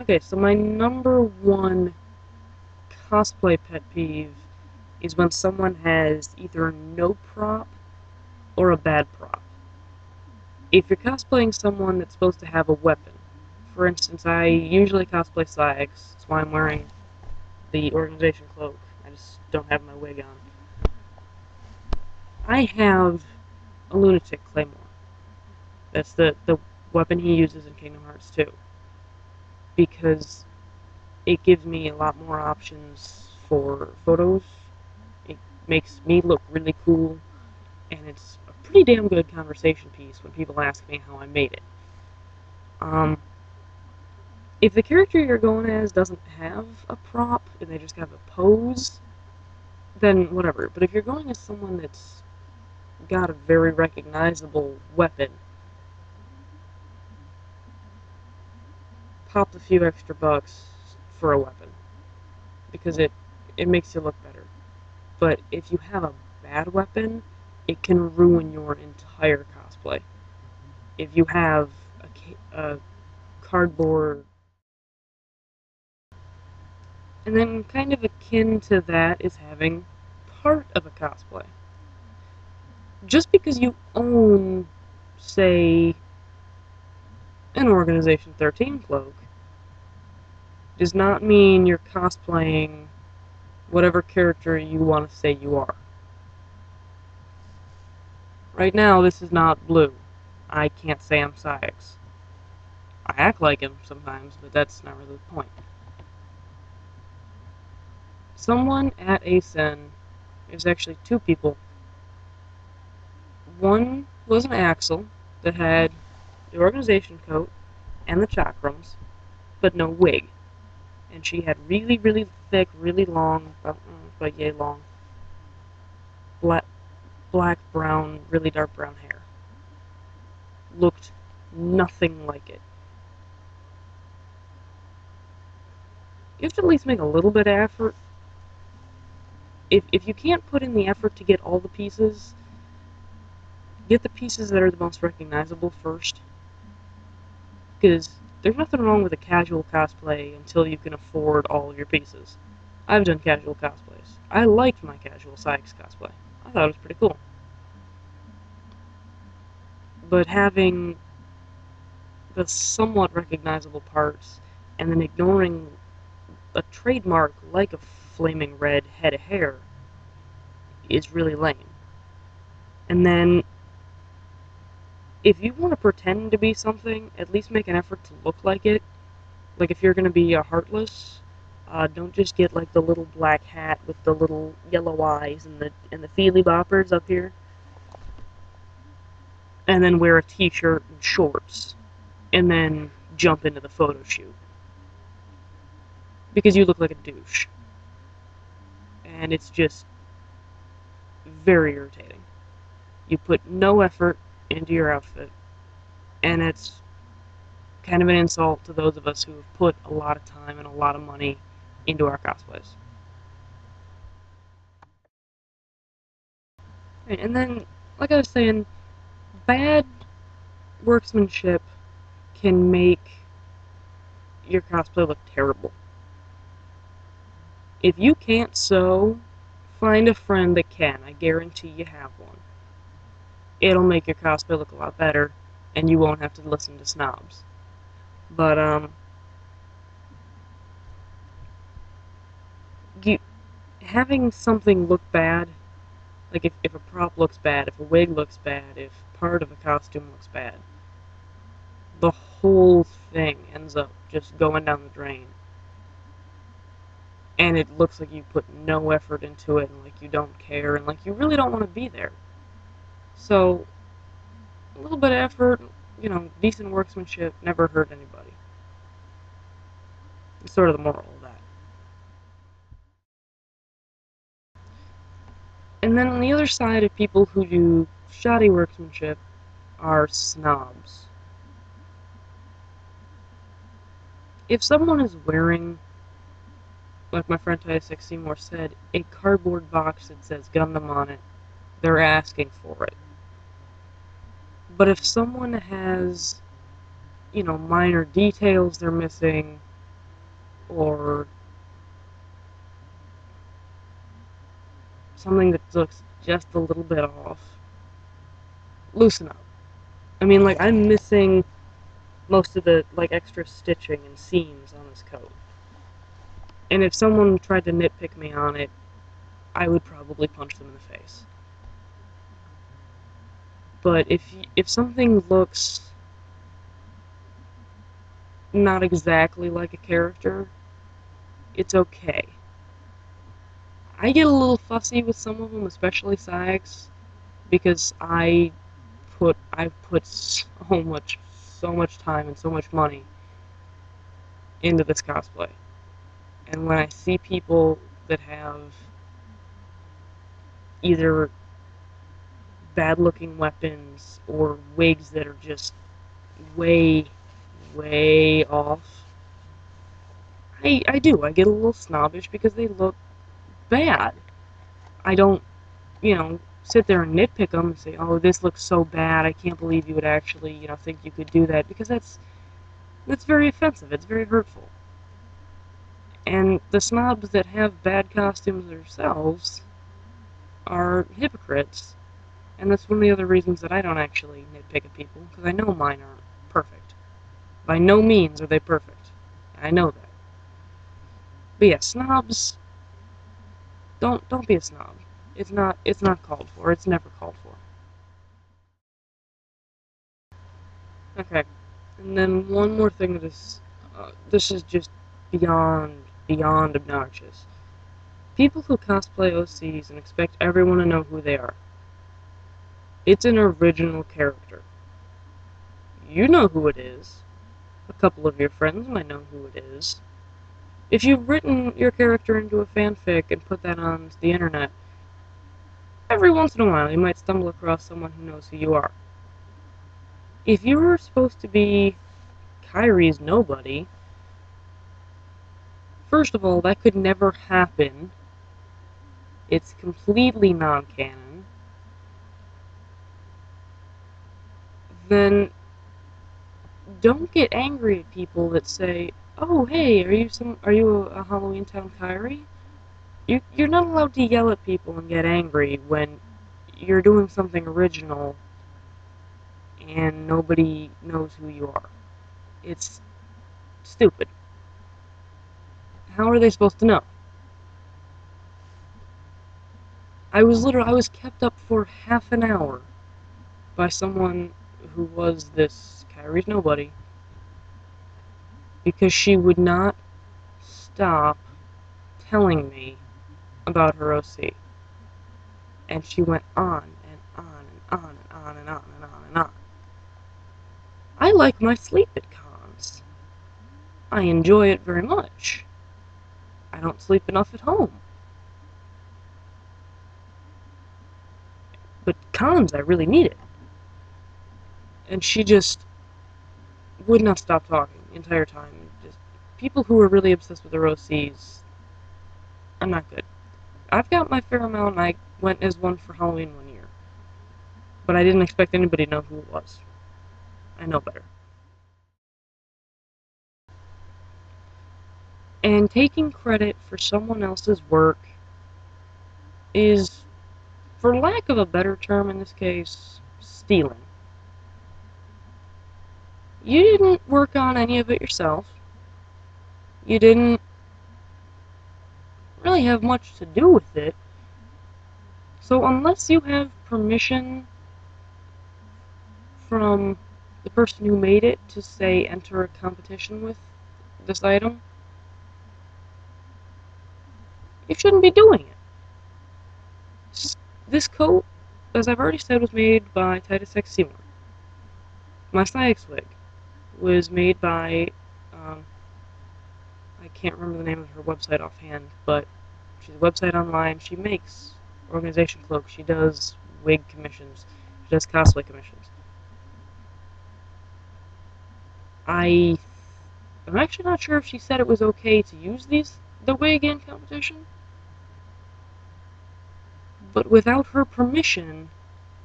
Okay, so my number one cosplay pet peeve is when someone has either no prop or a bad prop. If you're cosplaying someone that's supposed to have a weapon, for instance, I usually cosplay Syx, that's why I'm wearing the organization cloak. I just don't have my wig on. I have a lunatic claymore. That's the weapon he uses in Kingdom Hearts 2. Because it gives me a lot more options for photos. It makes me look really cool, and it's a pretty damn good conversation piece when people ask me how I made it. If the character you're going as doesn't have a prop and they just have a pose, then whatever. But if you're going as someone that's got a very recognizable weapon, pop a few extra bucks for a weapon because it makes you look better. But if you have a bad weapon, it can ruin your entire cosplay. If you have a cardboard, and then kind of akin to that is having part of a cosplay. Just because you own, say, an Organization 13 cloak, does not mean you're cosplaying whatever character you want to say you are. Right now, this is not Blue. I can't say I'm Syx. I act like him sometimes, but that's not really the point. Someone at ASEN, there's actually two people. One was an Axel that had the organization coat and the chakrams, but no wig. And she had really, really thick, really long, about yay long, black, brown, really dark brown hair. Looked nothing like it. You have to at least make a little bit of effort. If you can't put in the effort to get all the pieces, get the pieces that are the most recognizable first. Because there's nothing wrong with a casual cosplay until you can afford all of your pieces. I've done casual cosplays. I liked my casual Syx cosplay. I thought it was pretty cool. But having the somewhat recognizable parts and then ignoring a trademark like a flaming red head of hair is really lame. And then, if you want to pretend to be something, at least make an effort to look like it. Like if you're going to be a Heartless, don't just get like the little black hat with the little yellow eyes and the feely boppers up here, and then wear a t-shirt and shorts, and then jump into the photo shoot. Because you look like a douche. And it's just very irritating. You put no effort into your outfit, and it's kind of an insult to those of us who have put a lot of time and a lot of money into our cosplays. Right, and then, like I was saying, bad workmanship can make your cosplay look terrible. If you can't sew, find a friend that can. I guarantee you have one. It'll make your cosplay look a lot better, and you won't have to listen to snobs. But, having something look bad, like if a prop looks bad, if a wig looks bad, if part of a costume looks bad, the whole thing ends up just going down the drain. And it looks like you put no effort into it, and like you don't care, and like you really don't want to be there. So, a little bit of effort, decent workmanship, never hurt anybody. It's sort of the moral of that. And then on the other side of people who do shoddy workmanship are snobs. If someone is wearing, like my friend tidusxseymour said, a cardboard box that says Gundam on it, they're asking for it. But if someone has, minor details they're missing, or something that looks just a little bit off, loosen up. I mean, like, I'm missing most of the, like, extra stitching and seams on this coat. And if someone tried to nitpick me on it, I would probably punch them in the face. But if something looks not exactly like a character, it's okay. I get a little fussy with some of them, especially Sags, because I've put so much time and so much money into this cosplay. And when I see people that have either bad-looking weapons or wigs that are just way off, I get a little snobbish because they look bad. I don't, sit there and nitpick them and say, oh, this looks so bad, I can't believe you would actually, think you could do that, because that's very offensive, it's very hurtful. And the snobs that have bad costumes themselves are hypocrites, and that's one of the other reasons that I don't actually nitpick at people, because I know mine aren't perfect. By no means are they perfect. I know that. But yeah, snobs, don't be a snob. It's not called for. It's never called for. Okay, and then one more thing that is, this is just beyond obnoxious. People who cosplay OCs and expect everyone to know who they are. It's an original character. You know who it is. A couple of your friends might know who it is. If you've written your character into a fanfic and put that on the internet, every once in a while you might stumble across someone who knows who you are. If you were supposed to be Kyrie's nobody, first of all, that could never happen. It's completely non-canon. Then don't get angry at people that say, "Oh, hey, are you a Halloween Town Kyrie?" You're not allowed to yell at people and get angry when you're doing something original and nobody knows who you are. It's stupid. How are they supposed to know? I was kept up for half an hour by someone who was this Kyrie's nobody because she would not stop telling me about her OC. And she went on and on and on and on and on and on and on. I like my sleep at cons. I enjoy it very much. I don't sleep enough at home. But cons, I really need it. And she just would not stop talking the entire time. Just people who are really obsessed with their OCs are not good. I've got my fair amount, and I went as one for Halloween one year. But I didn't expect anybody to know who it was. I know better. And taking credit for someone else's work is, for lack of a better term in this case, stealing. You didn't work on any of it yourself. You didn't really have much to do with it. So unless you have permission from the person who made it to, say, enter a competition with this item, you shouldn't be doing it. This coat, as I've already said, was made by tidusxseymour. My Sykes wig was made by, I can't remember the name of her website offhand, but she's a website online. She makes organization cloaks. She does wig commissions. She does cosplay commissions. I'm actually not sure if she said it was okay to use the wig in competition, but without her permission,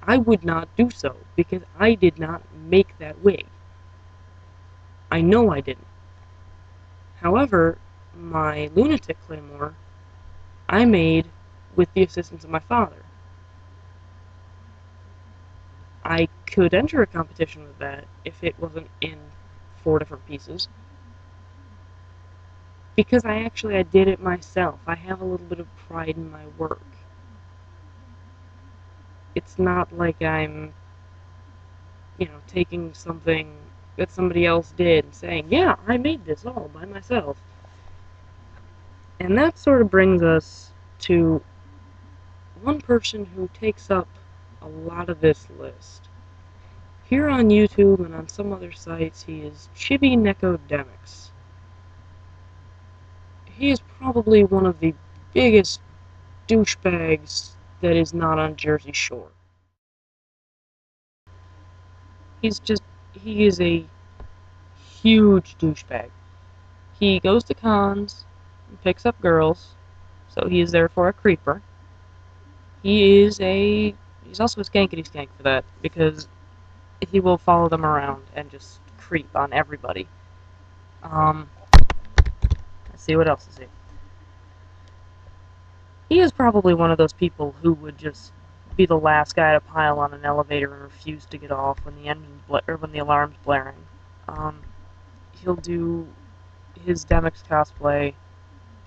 I would not do so, because I did not make that wig. I know I didn't. However, my lunatic claymore I made with the assistance of my father. I could enter a competition with that if it wasn't in 4 different pieces. Because I did it myself. I have a little bit of pride in my work. It's not like I'm, taking something that somebody else did and saying, yeah, I made this all by myself. And that sort of brings us to one person who takes up a lot of this list. Here on YouTube and on some other sites, he is Chibi Necodemics. He is probably one of the biggest douchebags that is not on Jersey Shore. He is a huge douchebag. He goes to cons and picks up girls, so he is therefore a creeper. He's also a skankety skank for that, because he will follow them around and just creep on everybody. Let's see, what else is he? He is probably one of those people who would just be the last guy to pile on an elevator and refuse to get off when when the alarm's blaring. He'll do his Demix cosplay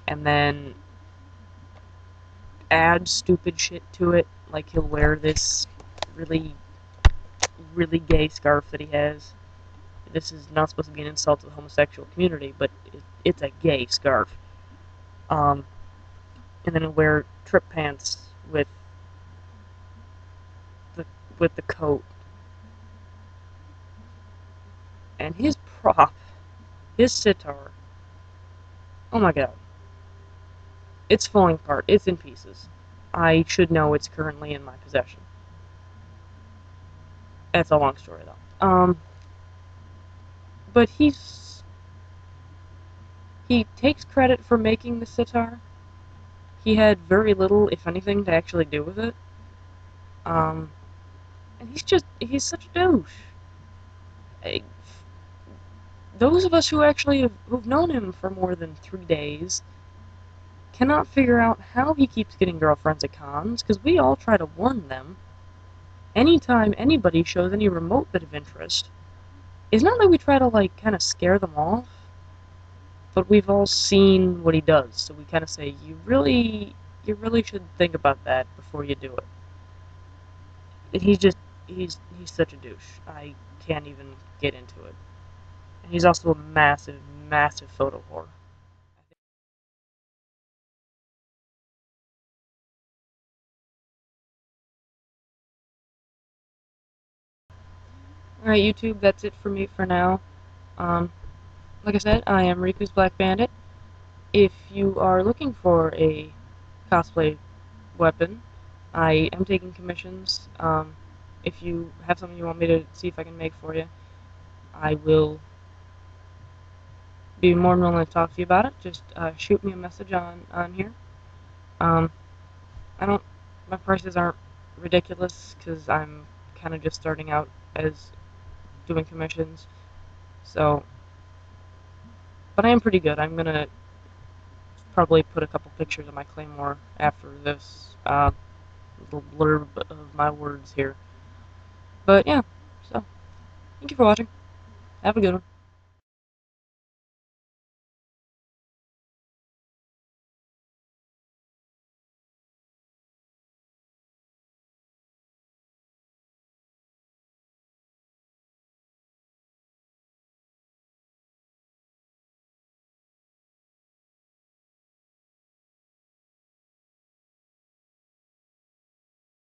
and then add stupid shit to it, like he'll wear this really, really gay scarf that he has. This is not supposed to be an insult to the homosexual community, but it's a gay scarf. And then he'll wear trip pants with the coat. And his prop, his sitar, oh my god. It's falling apart. It's in pieces. I should know it's currently in my possession. That's a long story, though. But he takes credit for making the sitar. He had very little, if anything, to actually do with it. And he's such a douche. Those of us who've known him for more than 3 days cannot figure out how he keeps getting girlfriends at cons, because we all try to warn them. Anytime anybody shows any remote bit of interest, it's not like we try to, kind of scare them off, but we've all seen what he does, so we kind of say, you really should think about that before you do it. And he's such a douche. I can't even get into it. And he's also a massive, massive photo whore. Alright, YouTube, that's it for me for now. Like I said, I am Riku's Black Bandit. If you are looking for a cosplay weapon, I am taking commissions. If you have something you want me to see if I can make for you, I will be more than willing to talk to you about it. Just shoot me a message on here. Um, my prices aren't ridiculous because I'm kind of just starting out as doing commissions. So, but I am pretty good. I'm gonna probably put a couple pictures of my claymore after this little blurb of my words here. But yeah, so thank you for watching. Have a good one.